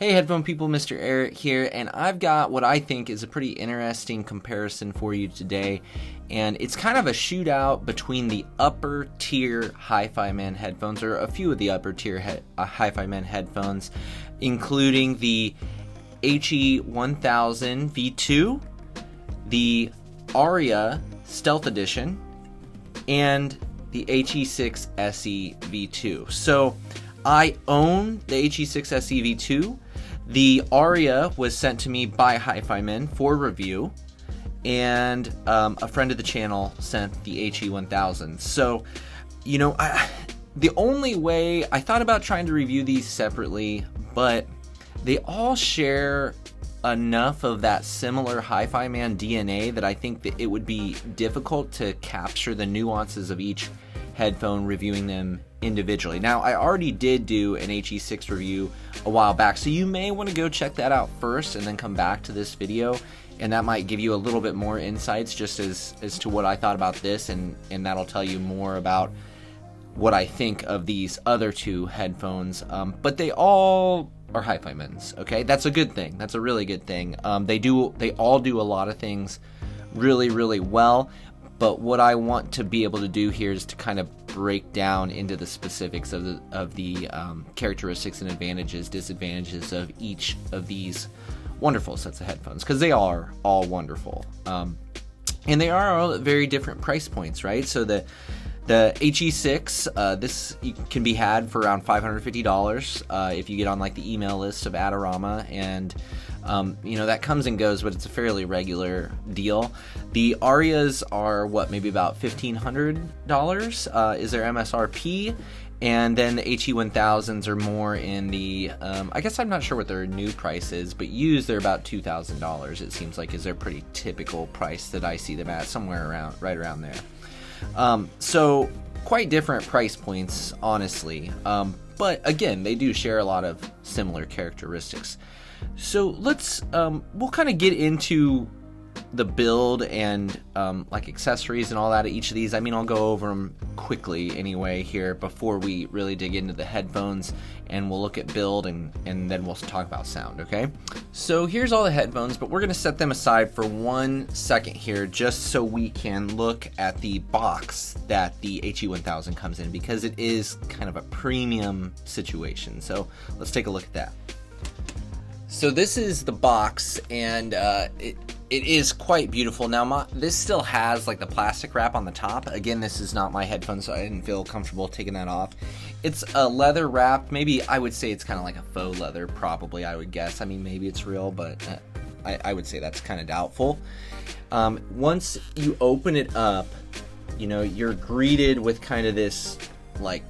Hey headphone people, MrAyrit here, and I've got what I think is a pretty interesting comparison for you today, and it's kind of a shootout between the upper tier Hifiman headphones, or a few of the upper tier Hifiman headphones, including the HE1000v2, the Arya Stealth Edition, and the HE6SEv2. So I own the HE6SEv2. The Arya was sent to me by Hifiman for review, and a friend of the channel sent the HE1000. So, you know, the only way I thought about trying to review these separately, but they all share enough of that similar Hifiman DNA that I think that it would be difficult to capture the nuances of each headphone reviewing them individually. Now, I already did do an HE6 review a while back, so you may want to go check that out first and then come back to this video, and that might give you a little bit more insights just as to what I thought about this, and that'll tell you more about what I think of these other two headphones. But they all are Hifimans, okay? That's a good thing. That's a really good thing. They all do a lot of things really, really well. But what I want to be able to do here is to kind of break down into the specifics of the characteristics and advantages, disadvantages of each of these wonderful sets of headphones, because they are all wonderful. And they are all at very different price points, right? So the HE6, this can be had for around $550 if you get on like the email list of Adorama, and you know, that comes and goes, but it's a fairly regular deal. The Aryas are maybe about $1,500 is their MSRP, and then the HE1000s are more in the I guess I'm not sure what their new price is, but used they're about $2,000. It seems like is their pretty typical price that I see them at, somewhere around right around there. So quite different price points, honestly. But again, they do share a lot of similar characteristics. So let's, we'll kind of get into the build and like accessories and all that of each of these. I mean, I'll go over them quickly anyway here before we really dig into the headphones, and we'll look at build and then we'll talk about sound, okay? So here's all the headphones, but we're going to set them aside for 1 second here just so we can look at the box that the HE1000 comes in, because it is kind of a premium situation. So let's take a look at that. So this is the box, and it is quite beautiful. Now, this still has like the plastic wrap on the top. Again, this is not my headphones, so I didn't feel comfortable taking that off. It's a leather wrap. Maybe I would say it's kind of like a faux leather, probably, I would guess. I mean, maybe it's real, but I would say that's kind of doubtful. Once you open it up, you know, you're greeted with kind of this like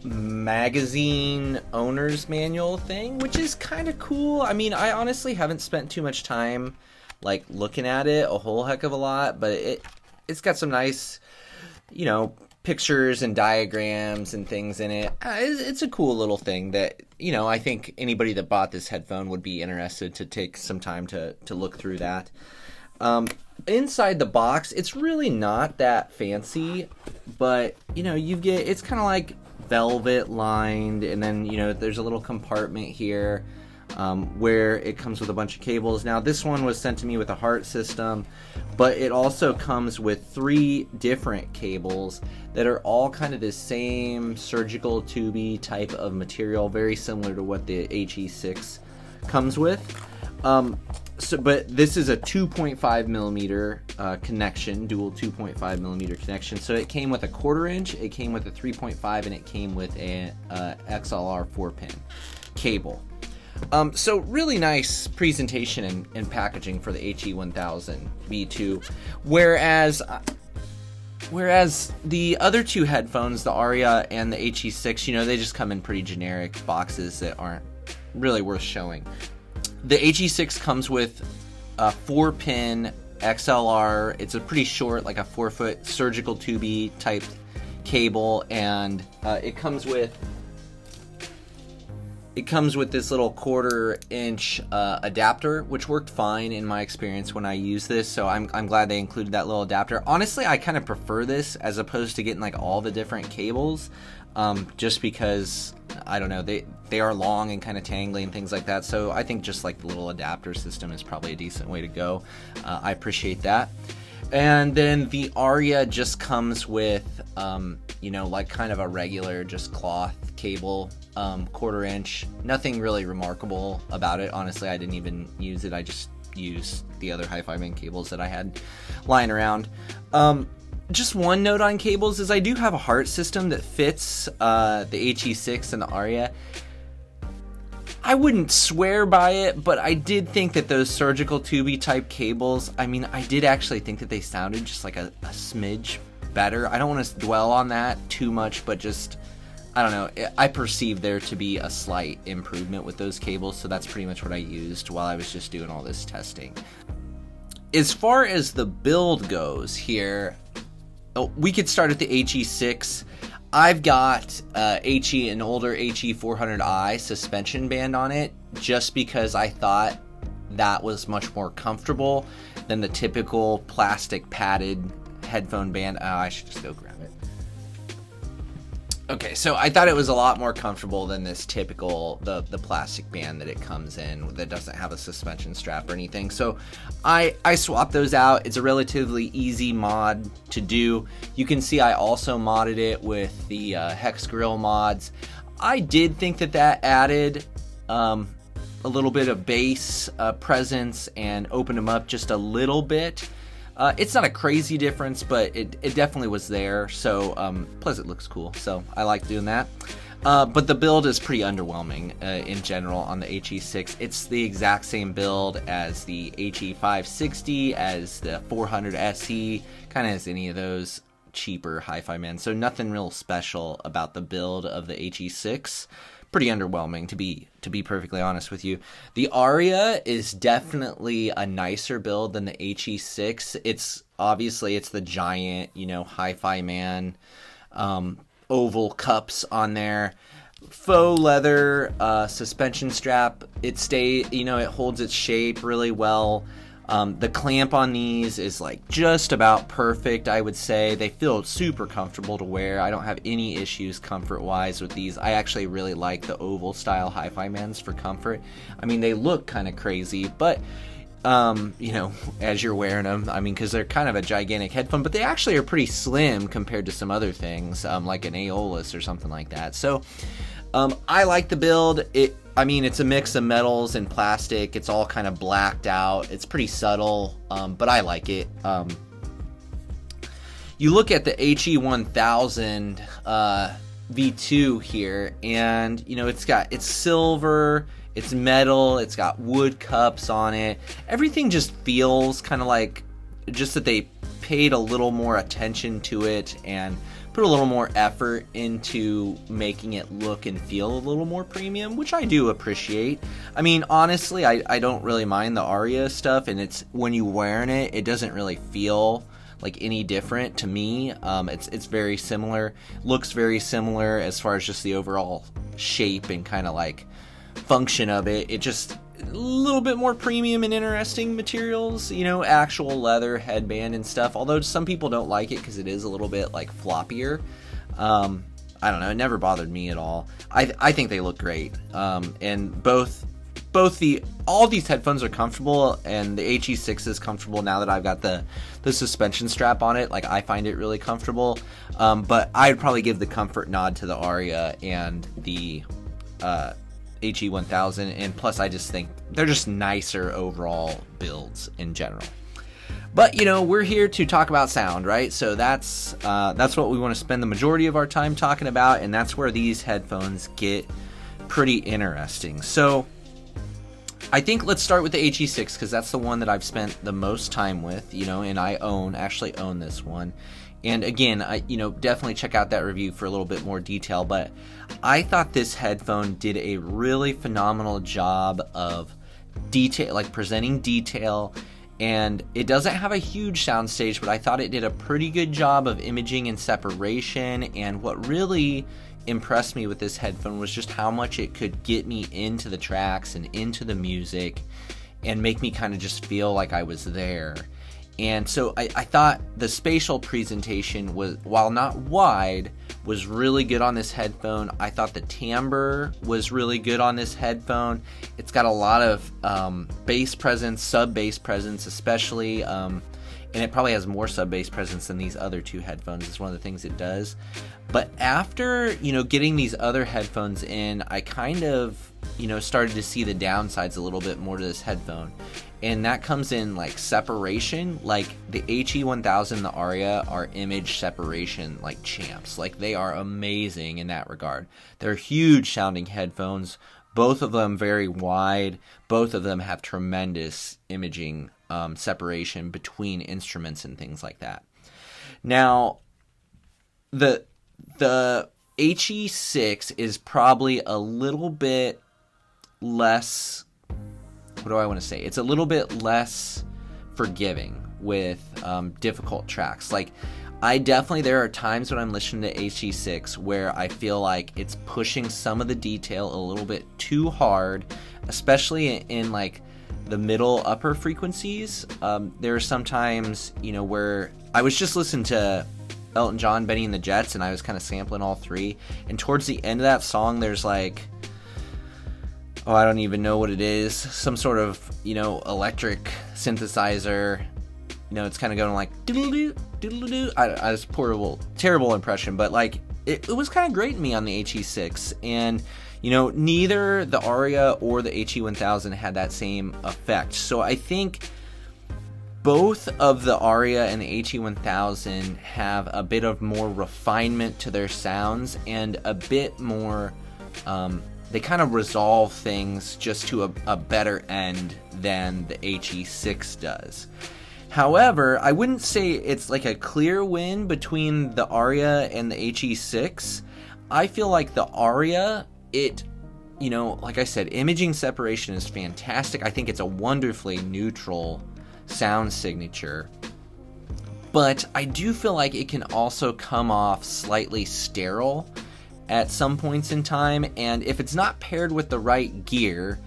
magazine owner's manual thing, which is kind of cool. I mean, I honestly haven't spent too much time like looking at it a whole heck of a lot, but it's got some nice, you know, pictures and diagrams and things in it. It's a cool little thing that, you know, I think anybody that bought this headphone would be interested to take some time to look through that. Inside the box, it's really not that fancy, but you know, it's kind of like velvet lined, and then, you know, there's a little compartment here where it comes with a bunch of cables. Now, this one was sent to me with a heart system, but it also comes with 3 different cables that are all kind of the same surgical tubey type of material, very similar to what the HE6 comes with. But this is a 2.5 millimeter connection, dual 2.5 millimeter connection. So it came with a 1/4 inch, it came with a 3.5, and it came with a XLR 4-pin cable. So really nice presentation and packaging for the HE1000v2, whereas the other two headphones, the Arya and the HE6, you know, they just come in pretty generic boxes that aren't really worth showing. The HE6 comes with a 4-pin XLR. It's a pretty short, like a 4-foot surgical tubey type cable, and it comes with this little 1/4 inch adapter, which worked fine in my experience when I used this. So I'm glad they included that little adapter. Honestly, I kind of prefer this as opposed to getting like all the different cables, just because I don't know, they are long and kind of tangly and things like that. So I think just like the little adapter system is probably a decent way to go. I appreciate that. And then the Arya just comes with, you know, like kind of a regular just cloth cable, 1/4 inch. Nothing really remarkable about it. Honestly, I didn't even use it. I just used the other Hifiman cables that I had lying around. Just one note on cables is I do have a heart system that fits the HE6 and the Arya. I wouldn't swear by it, but I did think that those surgical tubey type cables, I mean, I did actually think that they sounded just like a smidge better. I don't want to dwell on that too much, but just, I don't know, I perceived there to be a slight improvement with those cables, so that's pretty much what I used while I was just doing all this testing. As far as the build goes here, we could start at the HE6. I've got an older HE400i suspension band on it just because I thought that was much more comfortable than the typical plastic padded headphone band. Oh, I should just go grab it. Okay, so I thought it was a lot more comfortable than this typical, the plastic band that it comes in that doesn't have a suspension strap or anything. So I swapped those out. It's a relatively easy mod to do. You can see I also modded it with the hex grill mods. I did think that added a little bit of bass presence and opened them up just a little bit. It's not a crazy difference, but it definitely was there. So plus it looks cool, so I like doing that. But the build is pretty underwhelming in general on the HE6. It's the exact same build as the HE560, as the 400 SE, kind of as any of those cheaper Hifiman. So nothing real special about the build of the HE6. Pretty underwhelming, to be perfectly honest with you. The Arya is definitely a nicer build than the HE6. It's obviously it's the giant, you know, Hifiman oval cups on there. Faux leather suspension strap. It holds its shape really well. The clamp on these is like just about perfect, I would say. They feel super comfortable to wear. I don't have any issues comfort-wise with these. I actually really like the oval style Hifimans for comfort. I mean, they look kind of crazy, but you know, as you're wearing them, I mean, because they're kind of a gigantic headphone, but they actually are pretty slim compared to some other things, like an Aeolus or something like that. So I like the build. I mean, it's a mix of metals and plastic. It's all kind of blacked out. It's pretty subtle, but I like it. You look at the HE1000v2 here, and you know it's silver, it's metal, it's got wood cups on it. Everything just feels kind of like just that they paid a little more attention to it and put a little more effort into making it look and feel a little more premium, which I do appreciate. I mean, honestly, I don't really mind the Arya stuff, and it's when you wearing it, it doesn't really feel like any different to me. It's very similar, looks very similar as far as just the overall shape and kind of like function of it. It just a little bit more premium and interesting materials, you know, actual leather headband and stuff, although some people don't like it because it is a little bit like floppier. I don't know, it never bothered me at all. I think they look great, and all these headphones are comfortable, and the HE6 is comfortable now that I've got the suspension strap on it. Like, I find it really comfortable, but I'd probably give the comfort nod to the Arya and the HE1000, and plus I just think they're just nicer overall builds in general. But you know, we're here to talk about sound, right? So that's what we want to spend the majority of our time talking about, and that's where these headphones get pretty interesting. So I think let's start with the HE6 because that's the one that I've spent the most time with, you know, and I actually own this one. And again, definitely check out that review for a little bit more detail, but I thought this headphone did a really phenomenal job of detail, like presenting detail, and it doesn't have a huge soundstage, but I thought it did a pretty good job of imaging and separation. And what really impressed me with this headphone was just how much it could get me into the tracks and into the music and make me kind of just feel like I was there. And so I thought the spatial presentation was, while not wide, was really good on this headphone. I thought the timbre was really good on this headphone. It's got a lot of bass presence, sub-bass presence especially, and it probably has more sub-bass presence than these other two headphones. It's one of the things it does. But after, getting these other headphones in, I kind of, started to see the downsides a little bit more to this headphone. And that comes in like separation. Like the HE1000 and the Arya are image separation like champs. Like they are amazing in that regard. They're huge sounding headphones. Both of them very wide. Both of them have tremendous imaging separation between instruments and things like that. Now, the HE6 is probably a little bit less, what do I want to say? It's a little bit less forgiving with difficult tracks. Like, there are times when I'm listening to HE6 where I feel like it's pushing some of the detail a little bit too hard, especially in like the middle upper frequencies. There are some times, where I was just listening to Elton John, Benny and the Jets, and I was kind of sampling all three. And towards the end of that song, there's like, I don't even know what it is. Some sort of, electric synthesizer. It's kind of going like doodle-doo, doodle-doo. I was terrible impression, but like it was kind of grating me on the HE6. And, neither the Arya or the HE1000 had that same effect. So I think both of the Arya and the HE1000 have a bit of more refinement to their sounds and a bit more, they kind of resolve things just to a better end than the HE6 does. However, I wouldn't say it's like a clear win between the Arya and the HE6. I feel like the Arya, like I said, imaging separation is fantastic. I think it's a wonderfully neutral sound signature. But I do feel like it can also come off slightly sterile at some points in time, and if it's not paired with the right gear,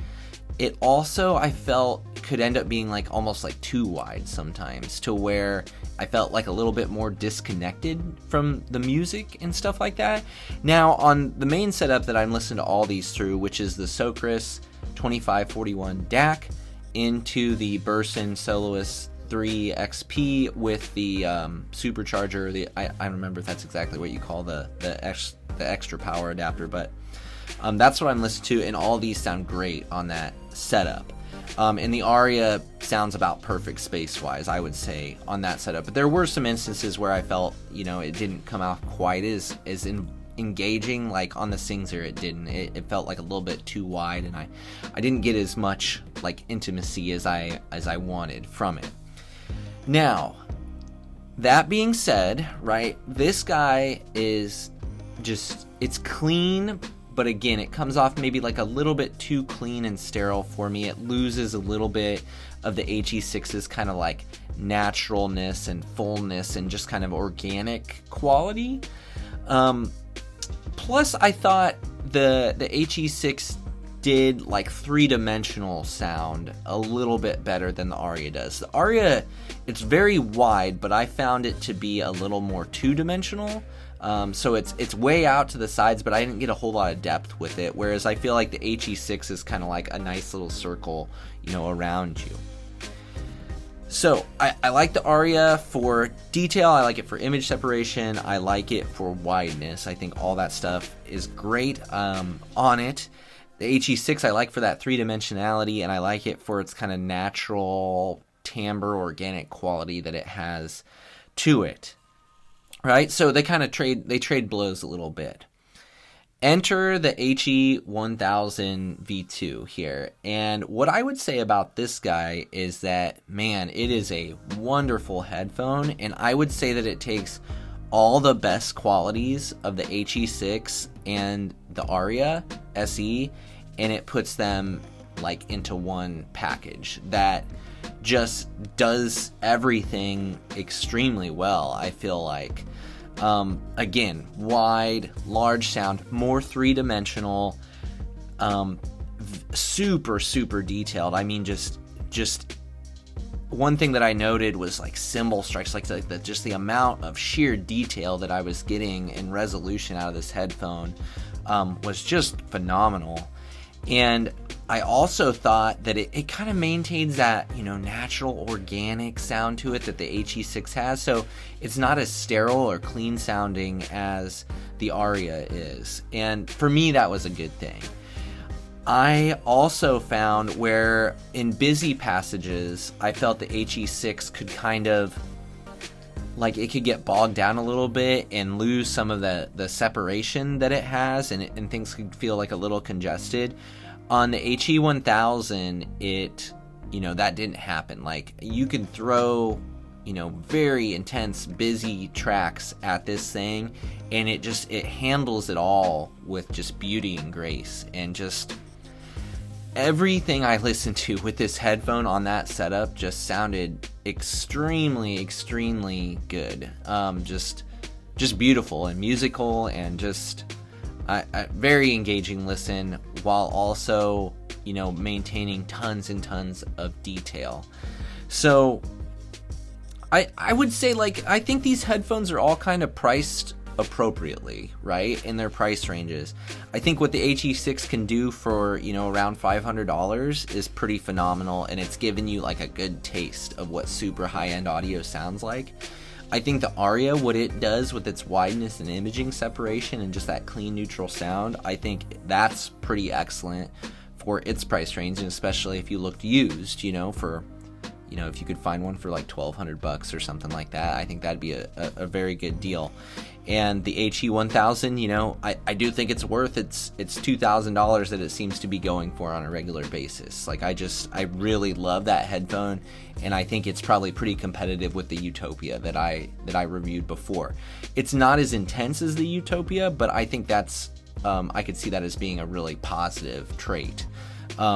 it also, I felt, could end up being like almost like too wide sometimes, to where I felt like a little bit more disconnected from the music and stuff like that. Now, on the main setup that I'm listening to all these through, which is the Socris 2541 DAC into the Burson Soloist 3 XP with the supercharger, I don't remember if that's exactly what you call the extra power adapter, but that's what I'm listening to, and all these sound great on that setup. And the Arya sounds about perfect space-wise, I would say, on that setup. But there were some instances where I felt, it didn't come out quite as engaging. Like on the Singzer, it didn't. It felt like a little bit too wide, and I didn't get as much like intimacy as I wanted from it. Now, that being said, right, this guy is just, it's clean, but again, it comes off maybe like a little bit too clean and sterile for me. It loses a little bit of the HE6's kind of like naturalness and fullness and just kind of organic quality. Plus, I thought the HE6 did like three-dimensional sound a little bit better than the Arya does. The Arya, it's very wide, but I found it to be a little more two-dimensional. So it's way out to the sides, but I didn't get a whole lot of depth with it, whereas I feel like the HE6 is kind of like a nice little circle, around you. So I like the Arya for detail, I like it for image separation, I like it for wideness. I think all that stuff is great on it. The HE6 I like for that three-dimensionality, and I like it for its kind of natural timbre, organic quality that it has to it. Right, so they kind of trade blows a little bit. Enter the HE1000v2 here, and what I would say about this guy is that, man, it is a wonderful headphone, and I would say that it takes all the best qualities of the HE6 and the Arya SE, and it puts them like into one package that just does everything extremely well, I feel like. Again, wide, large sound, more three-dimensional, super detailed. I mean, just one thing that I noted was like cymbal strikes, like just the amount of sheer detail that I was getting in resolution out of this headphone was just phenomenal. And I also thought that it kind of maintains that, you know, natural organic sound to it that the HE6 has. So it's not as sterile or clean sounding as the Arya is. And for me, that was a good thing. I also found where in busy passages, I felt the HE6 could kind of, like, it could get bogged down a little bit and lose some of the separation that it has, and things could feel like a little congested. On the HE1000, you know, that didn't happen. Like, you can throw, you know, very intense, busy tracks at this thing, and it handles it all with just beauty and grace. And just everything I listened to with this headphone on that setup just sounded extremely, extremely good. Just beautiful and musical, and just a very engaging listen, while also, you know, maintaining tons and tons of detail. So I would say, like, I think these headphones are all kind of priced appropriately, right, in their price ranges. I think what the HE6 can do for, you know, around $500 is pretty phenomenal, and it's given you like a good taste of what super high-end audio sounds like. I think the Arya, what it does with its wideness and imaging separation and just that clean neutral sound, I think that's pretty excellent for its price range, and especially if you looked used, you know, for, you know, if you could find one for like $1,200 or something like that, I think that'd be a very good deal. And the HE1000, you know, I do think it's worth it's $2,000 that it seems to be going for on a regular basis. Like, I really love that headphone, and I think it's probably pretty competitive with the Utopia that I reviewed before. It's not as intense as the Utopia, but I think that's I could see that as being a really positive trait.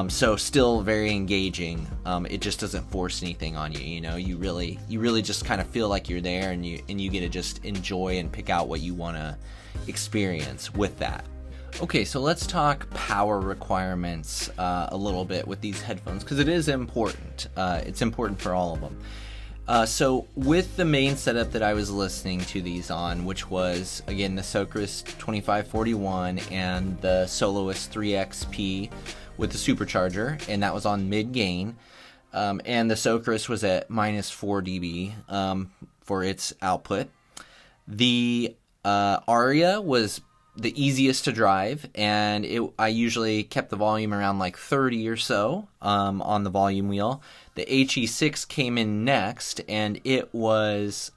So still very engaging. It just doesn't force anything on you. You know, you really just kind of feel like you're there, and you get to just enjoy and pick out what you want to experience with that. Okay, so let's talk power requirements a little bit with these headphones, because it is important. It's important for all of them. So with the main setup that I was listening to these on, which was, again, the Socrus 2541 and the Soloist 3XP with the supercharger, and that was on mid gain, and the Socrus was at -4 dB for its output. The Arya was the easiest to drive, and I usually kept the volume around like 30 or so on the volume wheel. The HE6 came in next, and it was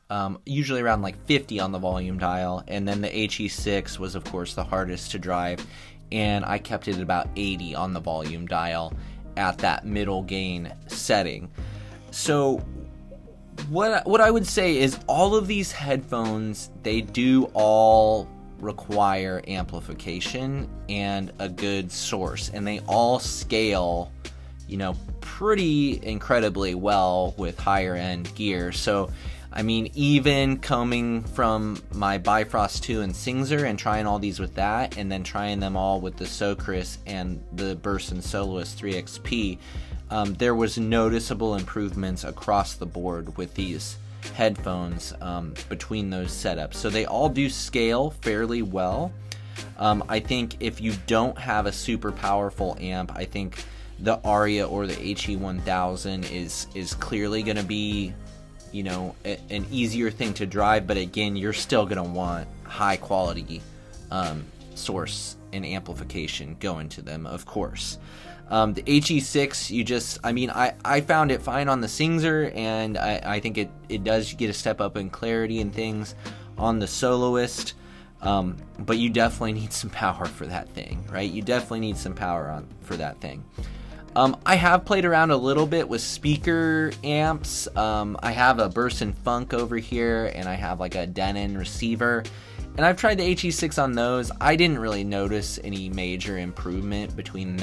usually around like 50 on the volume dial, and then the HE6 was, of course, the hardest to drive, and I kept it at about 80 on the volume dial at that middle gain setting. So what I would say is all of these headphones, they do all require amplification and a good source, and they all scale, you know, pretty incredibly well with higher end gear. So I mean, even coming from my Bifrost 2 and Singzer and trying all these with that, and then trying them all with the Socrus and the Burson Soloist 3XP, there was noticeable improvements across the board with these headphones between those setups. So they all do scale fairly well. I think if you don't have a super powerful amp, I think the Arya or the HE1000 is clearly going to be, you know, an easier thing to drive, but again, you're still going to want high quality source and amplification going to them, of course. The HE6, I found it fine on the Singzer, and I think it does get a step up in clarity and things on the Soloist, but you definitely need some power for that thing, right? You definitely need some power for that thing. I have played around a little bit with speaker amps. I have a Burson Funk over here, and I have like a Denon receiver, and I've tried the HE6 on those. I didn't really notice any major improvement between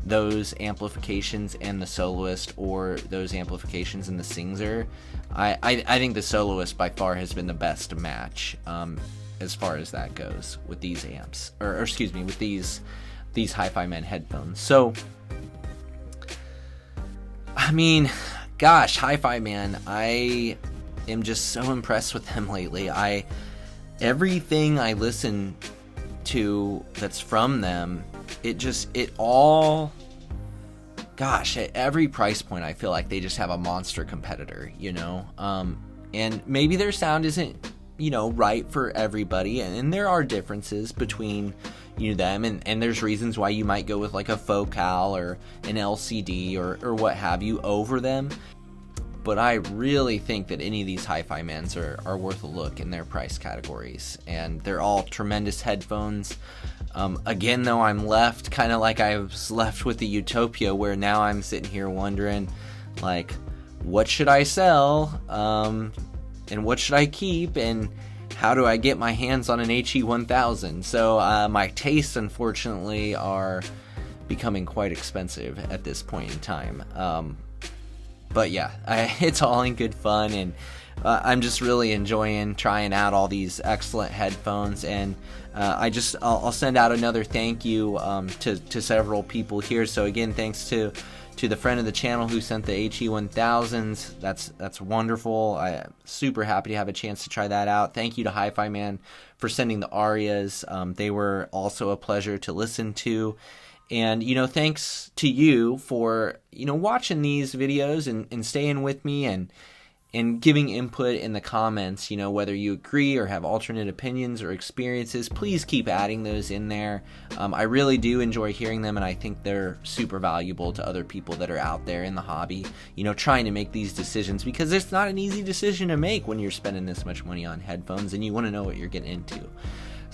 those amplifications and the Soloist, or those amplifications and the Singzer. I think the Soloist by far has been the best match as far as that goes with these amps, or excuse me, with these Hi-Fi Men headphones. So I mean, gosh, Hifiman, I am just so impressed with them lately. Everything I listen to that's from them, gosh, at every price point, I feel like they just have a monster competitor, you know? And maybe their sound isn't, you know, right for everybody, and there are differences between, you know, them, and there's reasons why you might go with like a Focal or an LCD or what have you over them. But I really think that any of these Hifimans are worth a look in their price categories, and they're all tremendous headphones. Again, though, I'm left kind of like I was left with the Utopia, where now I'm sitting here wondering, like, what should I sell, and what should I keep, and how do I get my hands on an HE1000? So my tastes, unfortunately, are becoming quite expensive at this point in time. But yeah, it's all in good fun, and I'm just really enjoying trying out all these excellent headphones. And I'll send out another thank you to several people here. So again, thanks to the friend of the channel who sent the HE1000s. That's wonderful. I'm super happy to have a chance to try that out. Thank you to Hifiman for sending the Aryas. They were also a pleasure to listen to. And, you know, thanks to you for, you know, watching these videos and staying with me and giving input in the comments, you know, whether you agree or have alternate opinions or experiences. Please keep adding those in there. I really do enjoy hearing them, and I think they're super valuable to other people that are out there in the hobby, you know, trying to make these decisions, because it's not an easy decision to make when you're spending this much money on headphones and you want to know what you're getting into.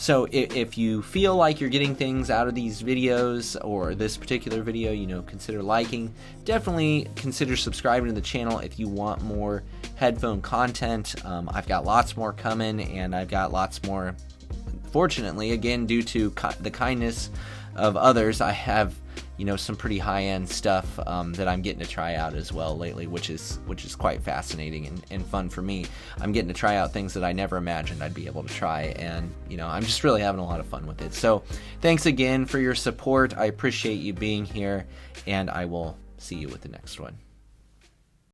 So if you feel like you're getting things out of these videos or this particular video, you know, consider liking. Definitely consider subscribing to the channel if you want more headphone content. I've got lots more coming, and I've got lots more, fortunately, again, due to the kindness of others, I have, you know, some pretty high-end stuff that I'm getting to try out as well lately, which is quite fascinating and fun for me. I'm getting to try out things that I never imagined I'd be able to try, and, you know, I'm just really having a lot of fun with it. So thanks again for your support. I appreciate you being here, and I will see you with the next one.